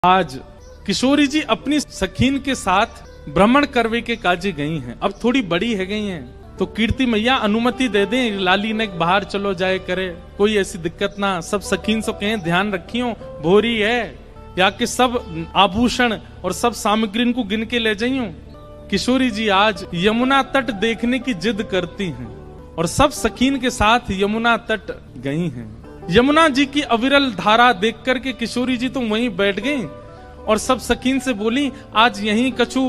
आज किशोरी जी अपनी सखीन के साथ भ्रमण करवे के काजे गई हैं। अब थोड़ी बड़ी है गई हैं, तो कीर्ति मैया अनुमति दे दें, लाली ने बाहर चलो जाए करे, कोई ऐसी दिक्कत ना। सब सखीन से कहें ध्यान रखियो, भोरी है या कि सब आभूषण और सब सामग्री को गिन के ले जाइयो। किशोरी जी आज यमुना तट देखने की जिद करती हैं और सब सखीन के साथ यमुना तट गई हैं। यमुना जी की अविरल धारा देख करके किशोरी जी तो वहीं बैठ गई और सब सखीन से बोली, आज यहीं कछु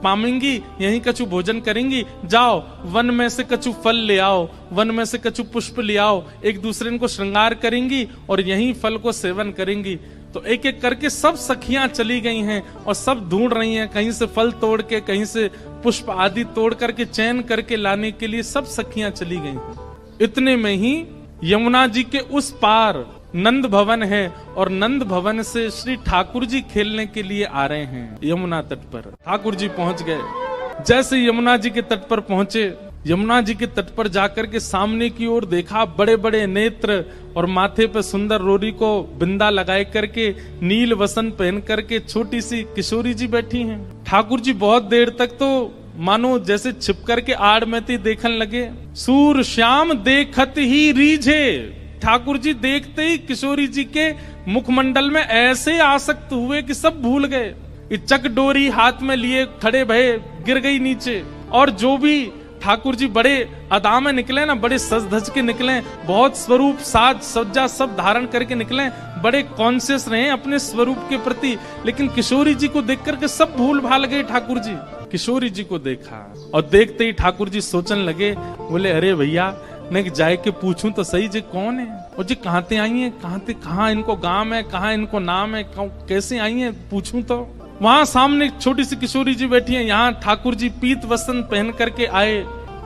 पामेंगी, यहीं कछु भोजन करेंगी, जाओ वन में से कछु फल ले आओ, वन में से कछु पुष्प ले आओ, एक दूसरे को श्रृंगार करेंगी और यहीं फल को सेवन करेंगी। तो एक एक करके सब सखियां चली गई हैं और सब ढूंढ रही हैं, कहीं से फल तोड़ के, कहीं से पुष्प आदि तोड़ करके चयन करके लाने के लिए सब सखियां चली गई हैं। इतने में ही यमुना जी के उस पार नंद भवन है और नंद भवन से श्री ठाकुर जी खेलने के लिए आ रहे हैं। यमुना तट पर ठाकुर जी पहुंच गए। जैसे यमुना जी के तट पर पहुंचे, यमुना जी के तट पर जाकर के सामने की ओर देखा, बड़े बड़े नेत्र और माथे पर सुंदर रोरी को बिंदा लगाए करके, नील वसन पहन करके छोटी सी किशोरी जी बैठी हैं। ठाकुर जी बहुत देर तक तो मानो जैसे छिप करके आड़ में थी देखने लगे। सूर श्याम देखत ही रीझे, ठाकुर जी देखते ही किशोरी जी के मुखमंडल में ऐसे आसक्त हुए कि सब भूल गए। चक डोरी हाथ में लिए खड़े भये, गिर गई नीचे। और जो भी ठाकुर जी बड़े अदा में निकले ना, बड़े सज धज के निकले, बहुत स्वरूप साज सज्जा सब धारण करके निकले, बड़े कॉन्शियस रहे अपने स्वरूप के प्रति। लेकिन किशोरी जी को देख करके सब भूल भाल गए। ठाकुर जी किशोरी जी को देखा और देखते ही ठाकुर जी सोचने लगे, बोले अरे भैया मैं जाए के पूछूं तो सही जी कौन है, और जी कहाँ ते आई है, कहाँ इनको गांव है, कहाँ इनको नाम है, कैसे आई है, पूछूं तो। वहां सामने छोटी सी किशोरी जी बैठी है, यहाँ ठाकुर जी पीत वस्त्र पहन करके आए।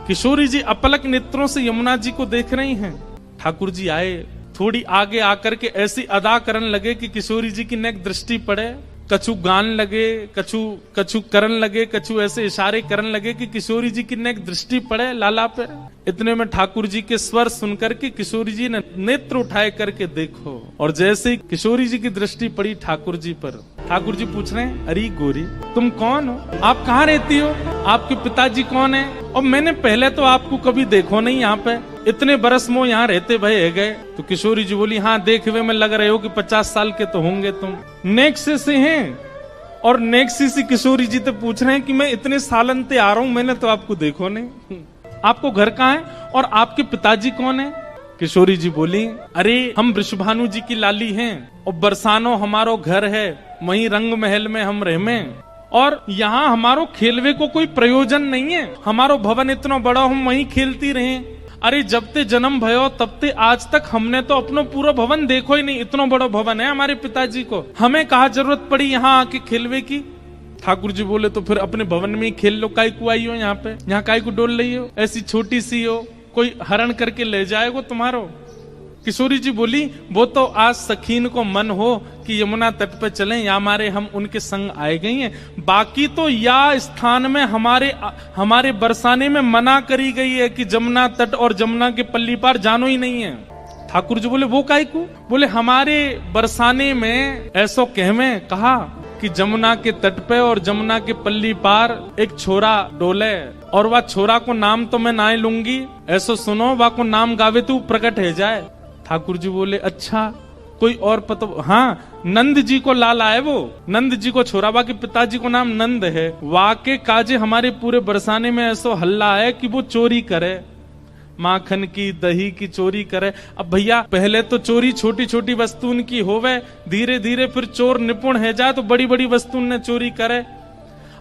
किशोरी जी अपलक नेत्रों से यमुना जी को देख रही हैं। ठाकुर जी आए, थोड़ी आगे आकर के ऐसी अदा करने लगे कि किशोरी जी की नेक दृष्टि पड़े। कछु गान लगे, कछु करन लगे, कछु ऐसे इशारे करने लगे कि किशोरी जी की नेक दृष्टि पड़े लाला पे। इतने में ठाकुर जी के स्वर सुनकर के किशोरी जी ने नेत्र उठाए करके देखो, और जैसे ही किशोरी जी की दृष्टि पड़ी ठाकुर जी पर, ठाकुर जी पूछ रहे हैं, अरे गोरी तुम कौन हो, आप कहाँ रहती हो, आपके पिताजी कौन है, और मैंने पहले तो आपको कभी देखो नहीं यहाँ पे, इतने बरस मो यहाँ रहते भय गए। तो किशोरी जी बोली, हाँ देखे में लग रहे हो कि 50 साल के तो होंगे तुम। नेक्सी से हैं, और नेक्सी से किशोरी जी तो पूछ रहे हैं कि मैं इतने सालन ते आ रहा हूँ, मैंने तो आपको देखो नहीं, आपको घर कहाँ है और आपके पिताजी कौन है। किशोरी जी बोली, अरे हम वृषभानु जी की लाली हैं और बरसानो हमारो घर है, वहीं रंग महल में हम रहमे, और यहाँ हमारो खेलवे को कोई प्रयोजन नहीं है, हमारो भवन इतना बड़ा हम वहीं खेलती रहे। अरे जब ते जन्म भयो तब ते आज तक हमने तो अपनो पूरा भवन देखो ही नहीं, इतना बड़ा भवन है हमारे पिताजी को, हमें कहाँ जरूरत पड़ी यहाँ आके खेलवे की। ठाकुर जी बोले, तो फिर अपने भवन में ही खेल लो, काई को आई हो यहाँ पे, यहाँ काई को डोल रही हो, ऐसी छोटी सी हो, कोई हरण करके ले जाएगा तुम्हारो। किशोरी जी बोली, वो तो आज सखीन को मन हो कि यमुना तट पे चलें, या हमारे हम उनके संग आए गई हैं, बाकी तो या स्थान में हमारे बरसाने में मना करी गई है कि जमुना तट और जमुना के पल्ली पार जानो ही नहीं है। ठाकुर जी बोले, वो काई को, बोले हमारे बरसाने में ऐसो कहवे कहा कि जमुना के तट पे और जमुना के पल्ली पार एक छोरा डोले, और वह छोरा को नाम तो मैं ना लूंगी, ऐसो सुनो वह को नाम गावे तो प्रकट है जाए। ठाकुर जी बोले, अच्छा कोई और पता, हाँ नंद जी को लाल आए, वो नंद जी को छोरा, बाकी पिताजी को नाम नंद है, वाके काजे हमारे पूरे बरसाने में ऐसो हल्ला है कि वो चोरी करे, माखन की दही की चोरी करे। अब भैया पहले तो चोरी छोटी छोटी वस्तुन की होवे, धीरे धीरे फिर चोर निपुण है जाए तो बड़ी बड़ी वस्तुन ने चोरी करे।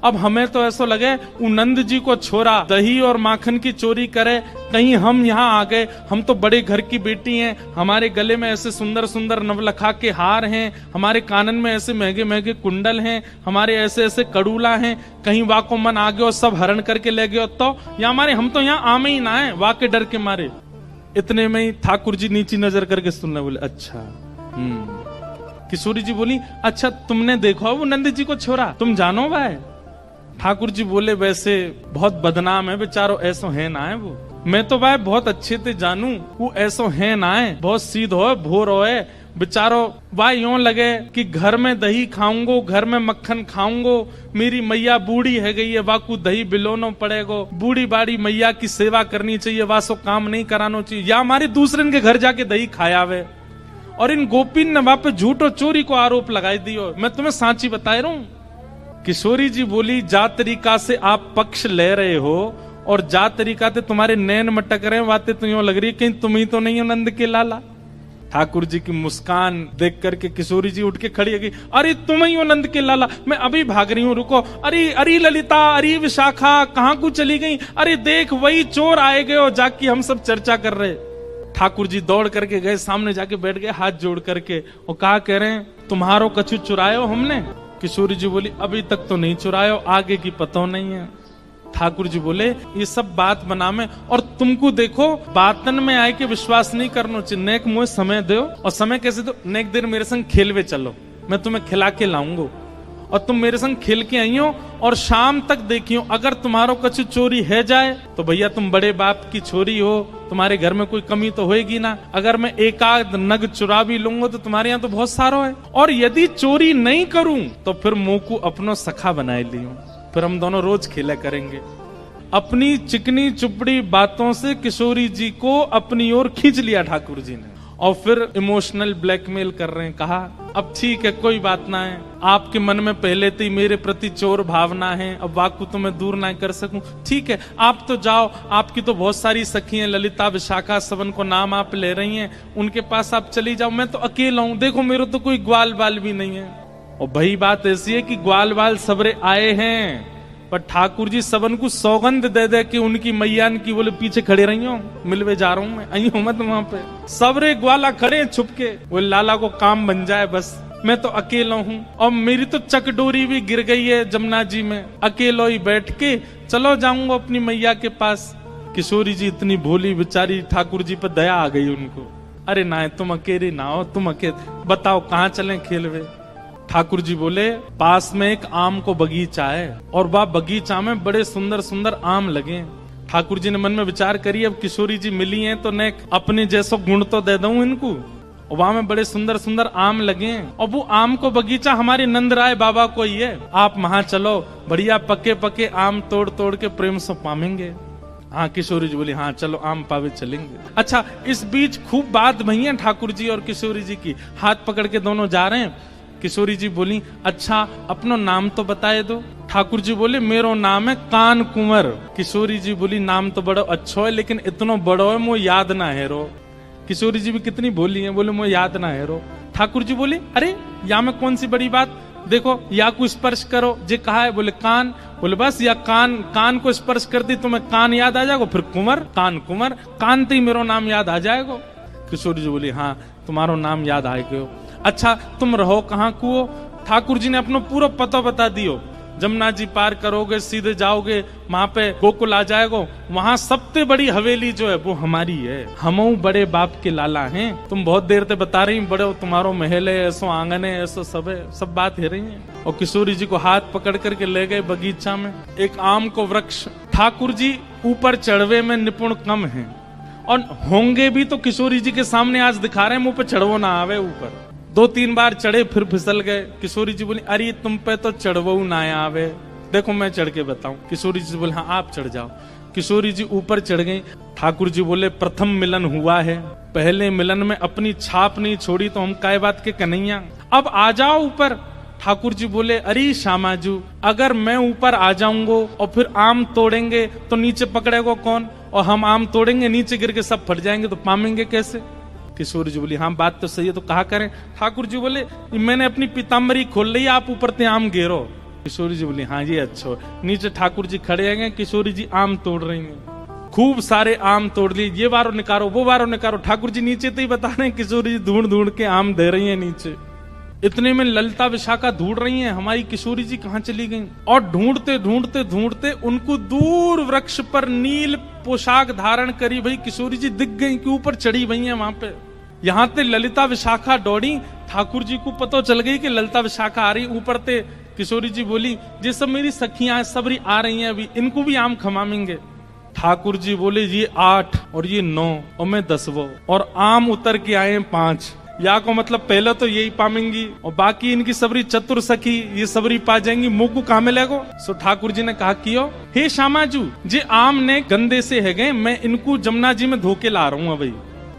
अब हमें तो ऐसा लगे नंद जी को छोरा दही और माखन की चोरी करे, कहीं हम यहाँ आ गए, हम तो बड़े घर की बेटी हैं, हमारे गले में ऐसे सुंदर सुंदर नवलखा के हार हैं, हमारे कानन में ऐसे महंगे महंगे कुंडल हैं, हमारे ऐसे ऐसे कड़ूला हैं, कहीं वाको मन आ गए और सब हरण करके ले गए तो, या हमारे हम तो यहाँ आमे ही ना है वाके डर के मारे। इतने में ही ठाकुर जी नीची नजर करके सुनने बोले, अच्छा। किशोरी जी बोली, अच्छा तुमने देखो वो नंद जी को छोरा, तुम जानो भाई। ठाकुर जी बोले, वैसे बहुत बदनाम है बेचारो, ऐसो है ना है वो, मैं तो भाई बहुत अच्छे से जानू, वो ऐसो है ना है, बहुत सीध हो भोर हो, बेचारो वाह यूं लगे कि घर में दही खाऊंगो, घर में मक्खन खाऊंगो, मेरी मैया बूढ़ी है गई है, वाकू दही बिलोनो पड़ेगो, बूढ़ी बाड़ी मैया की सेवा करनी चाहिए, वासो काम नहीं करानो चाहिए, या हमारे दूसरे के घर जाके दही खाया वे। और इन गोपीन ने वहां पे झूठ और चोरी को आरोप लगाई दियो। मैं तुम्हें सांची बता रहा हूं। किशोरी जी बोली, जा तरीका से आप पक्ष ले रहे हो और जा तरीका से तुम्हारे नैन मटक रहे हैं, बातें तो यूं लग रही है कहीं तुम ही तो नहीं हो नंद के लाला। ठाकुर जी की मुस्कान देख करके किशोरी जी उठ के खड़ी है, अरे तुम ही हो नंद के लाला, मैं अभी भाग रही हूँ, रुको। अरे अरे ललिता, अरे विशाखा, कहाँ को चली गई? अरे देख वही चोर आए गए हो, जाके हम सब चर्चा कर रहे। ठाकुर जी दौड़ करके गए, सामने जाके बैठ गए हाथ जोड़ करके, और कहा कह रहे हैं, तुम्हारो कछु चुरायो हमने? किशोरी जी बोली, अभी तक तो नहीं चुरायो, आगे की पता नहीं है। ठाकुर जी बोले, ये सब बात बना में, और तुमको देखो बातन में आए के विश्वास नहीं करना चाहिए, नेक मुझे समय दो। और समय कैसे दो? नेक देर मेरे संग खेलवे चलो, मैं तुम्हें खिला के लाऊंगा, और तुम मेरे संग खेल के आई हो, और शाम तक देखियो, अगर तुम्हारो कछु चोरी है जाए तो भैया तुम बड़े बाप की छोरी हो, तुम्हारे घर में कोई कमी तो होएगी ना। अगर मैं एक आध नग चुरा भी लूंगा तो तुम्हारे यहाँ तो बहुत सारो है, और यदि चोरी नहीं करूं तो फिर मुंह को अपनो सखा बनाए लियो, फिर हम दोनों रोज खेला करेंगे। अपनी चिकनी चुपड़ी बातों से किशोरी जी को अपनी ओर खींच लिया ठाकुर जी ने, और फिर इमोशनल ब्लैकमेल कर रहे हैं। कहा, अब ठीक है, कोई बात ना है, आपके मन में पहले से ही मेरे प्रति चोर भावना है, अब वाकु तो मैं दूर ना कर सकूं, ठीक है, आप तो जाओ, आपकी तो बहुत सारी सखी हैं, ललिता विशाखा सबन को नाम आप ले रही हैं, उनके पास आप चली जाओ, मैं तो अकेला हूं, देखो मेरे तो कोई ग्वाल बाल भी नहीं है। और भाई बात ऐसी है कि ग्वाल बाल सबरे आए हैं, पर ठाकुर जी सबन को सौगंध दे दे कि उनकी मैयान की बोले पीछे खड़े रही हो, मिलवे जा रहा हूं मैं, आई हूं मत वहां पे, सबरे ग्वाला खड़े छुप के, वो लाला को काम बन जाए बस, मैं तो अकेला हूं, और मेरी तो चकडोरी भी गिर गई है जमुना जी में, अकेलो ही बैठ के चलो जाऊंगा अपनी मैया के पास। किशोरी जी इतनी भोली बेचारी, ठाकुर जी पर दया आ गई उनको, अरे ना तुम अकेले ना हो, तुम अकेले बताओ कहाँ चले खेलवे। ठाकुर जी बोले, पास में एक आम को बगीचा है, और वह बगीचा में बड़े सुंदर सुंदर आम लगे। ठाकुर जी ने मन में विचार करी, अब किशोरी जी मिली हैं तो ने अपने जैसो गुण तो दे दूं इनको, और वहां में बड़े सुंदर सुंदर आम लगे, और वो आम को बगीचा हमारे नंदराय बाबा को ही है, आप वहां चलो, बढ़िया पके पके आम तोड़ तोड़ के प्रेम से पामेंगे। हाँ, किशोरी जी बोली, हाँ चलो आम पावे चलेंगे। अच्छा, इस बीच खूब बात भई है ठाकुर जी और किशोरी जी की, हाथ पकड़ के दोनों जा रहे हैं। किशोरी जी बोली, अच्छा अपनो नाम तो बताए दो। ठाकुर जी बोले, मेरो नाम है कान कुंवर। किशोरी जी बोली, नाम तो बड़ो अच्छो है, लेकिन इतनो बड़ो है मुझे याद ना है रो। किशोरी जी भी कितनी बोली है, बोले मुझे याद ना है रो। ठाकुर जी बोले, अरे या में कौन सी बड़ी बात, देखो या को स्पर्श करो, जे कहा है, बोले कान, बोले बस या कान को स्पर्श कर दी तो मैं कान याद आ जाएगा, फिर कुंवर, कान कुंवर, कान ते ही मेरो नाम याद आ जाएगा। किशोरी जी बोली, हाँ तुम्हारो नाम याद आ गयो। अच्छा तुम रहो कहाँ को? ठाकुर जी ने अपना पूरा पता बता दियो, जमुना जी पार करोगे सीधे जाओगे, वहां पे गोकुल आ जाएगो, वहां सबसे बड़ी हवेली जो है वो हमारी है, हमऊ बड़े बाप के लाला हैं। तुम बहुत देर से बता रही बड़े तुम्हारो महल है, ऐसो आंगन है, ऐसो सब है, सब बात है रही है। और किशोरी जी को हाथ पकड़ करके ले गए बगीचा में, एक आम को वृक्ष। ठाकुर जी ऊपर चढ़वे में निपुण कम है, और होंगे भी तो किशोरी जी के सामने आज दिखा रहे हैं, मुंह पे चढ़वो ना आवे ऊपर। 2-3 बार चढ़े फिर फिसल गए। किशोरी जी बोली, अरे तुम पे तो चढ़वो ना आवे, देखो मैं चढ़ के बताऊं। किशोरी जी बोले, हाँ आप चढ़ जाओ। किशोरी जी ऊपर चढ़ गई। ठाकुर जी बोले, प्रथम मिलन हुआ है, पहले मिलन में अपनी छाप नहीं छोड़ी तो हम काय बात के कन्हैया, अब आ जाओ ऊपर। ठाकुर जी बोले, अरे श्यामाजू, अगर मैं ऊपर आ जाऊंगा और फिर आम तोड़ेंगे तो नीचे पकड़ेगा कौन, और हम आम तोड़ेंगे नीचे गिर के सब फट जाएंगे तो पामेंगे कैसे? किशोरी जी बोली, हाँ बात तो सही है, तो कहा करें? ठाकुर जी बोले, मैंने अपनी पीताम्बरी खोल ली, आप ऊपर ते आम घेरो। किशोरी जी बोली, हाँ ये अच्छा। नीचे ठाकुर जी खड़े हैं, किशोरी जी आम तोड़ रही हैं, खूब सारे आम तोड़ लिए, ये बारो निकारो वो बारो निकारो। ठाकुर जी नीचे तो ही बता रहे हैं, किशोरी जी ढूंढ ढूंढ के आम दे रही है नीचे। इतने में ललिता विशाखा ढूंढ रही हैं हमारी किशोरी जी कहाँ चली गई, और ढूंढते ढूंढते ढूंढते उनको दूर वृक्ष पर नील पोशाक धारण करी भाई किशोरी जी दिख गई कि ऊपर चढ़ी हुई हैं वहां पे। यहाँ ते ललिता विशाखा दौड़ी, ठाकुर जी को पता चल गई कि ललिता विशाखा आ रही ऊपर ते। किशोरी जी बोली, ये सब मेरी सखियां सबरी आ रही हैं, अभी इनको भी आम खमामेंगे। ठाकुर जी बोले, ये 8 और ये 9 और मैं 10वो, और आम उतर के आए 5, या को मतलब पहले तो यही पामेंगी और बाकी इनकी सबरी चतुर सखी ये सबरी पा जाएंगी, मुंह को कहा मिलेगो। सो ठाकुर जी ने कहा कियो, हे श्यामाजू जे आम ने गंदे से है गए, मैं इनको जमुना जी में धोके ला रहा हूँ भाई।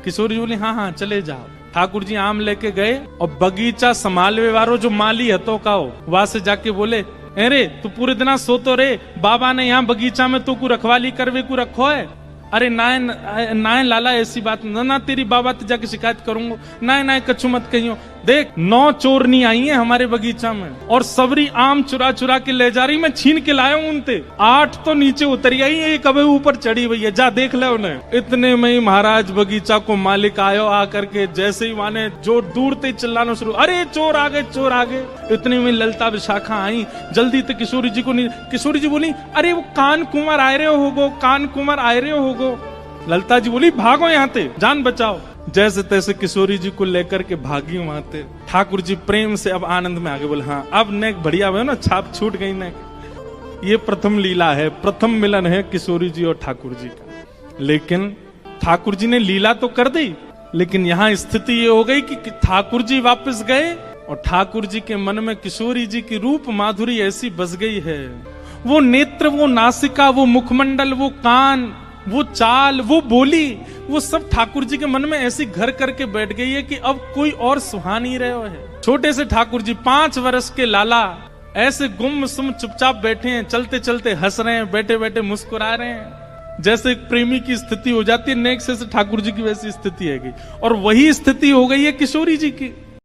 किशोरी जी बोली हाँ हाँ चले जाओ। ठाकुर जी आम लेके गए और बगीचा संभालवे वालो जो माली हतो का वहां से जाके बोले, अरे तू पूरे दिन सोतो रे, बाबा ने यहाँ बगीचा में तो को रखवाली करवे को रखो है। अरे नाय लाला ऐसी बात ना, तेरी बाबा तो जाके शिकायत करूंगा। नाय कछु मत कहियो, देख 9 चोरनी आई है हमारे बगीचा में और सबरी आम चुरा चुरा के ले जा रही, मैं छीन के लाया हूं उनते। 8 तो नीचे उतरी आई, एक अबे ऊपर चढ़ी हुई है, जा देख ले उन्हें। इतने में ही महाराज बगीचा को मालिक आयो, आकर के जैसे ही माने जो दूर से चिल्लाना शुरू, अरे चोर आ गए चोर आ गए। इतने में ललता विशाखा आई, जल्दी से किशोरी जी को नहीं। किशोरी जी बोली अरे वो कान कुंवर आए रहे होगो, कान कुंवर आए रहे होगो। ललता जी बोली भागो यहाँ से, जान बचाओ। जैसे तैसे किशोरी जी को लेकर के भागी वहां से। ठाकुर जी प्रेम से अब आनंद में आगे बोले, हाँ अब नेक बढ़िया हुआ ना, छाप छूट गई नेक। ये प्रथम लीला है, प्रथम मिलन है किशोरी जी और ठाकुर जी का। लेकिन ठाकुर जी ने लीला तो कर दी, लेकिन यहाँ स्थिति ये हो गई कि ठाकुर जी वापस गए और ठाकुर जी के मन में किशोरी जी की रूप माधुरी ऐसी बस गई है। वो नेत्र, वो नासिका, वो मुखमंडल, वो कान, वो चाल, वो बोली, वो सब ठाकुर जी के मन में ऐसी घर करके बैठ गई है कि अब कोई और सुहा नहीं रहे है। छोटे से ठाकुर जी 5 वर्ष के लाला ऐसे गुमसुम चुपचाप बैठे हैं, चलते चलते हंस रहे हैं, बैठे बैठे मुस्कुरा रहे हैं। जैसे एक प्रेमी की स्थिति हो जाती है, नेक से ठाकुर जी की वैसी स्थिति है। और वही स्थिति हो गई है किशोरी जी की।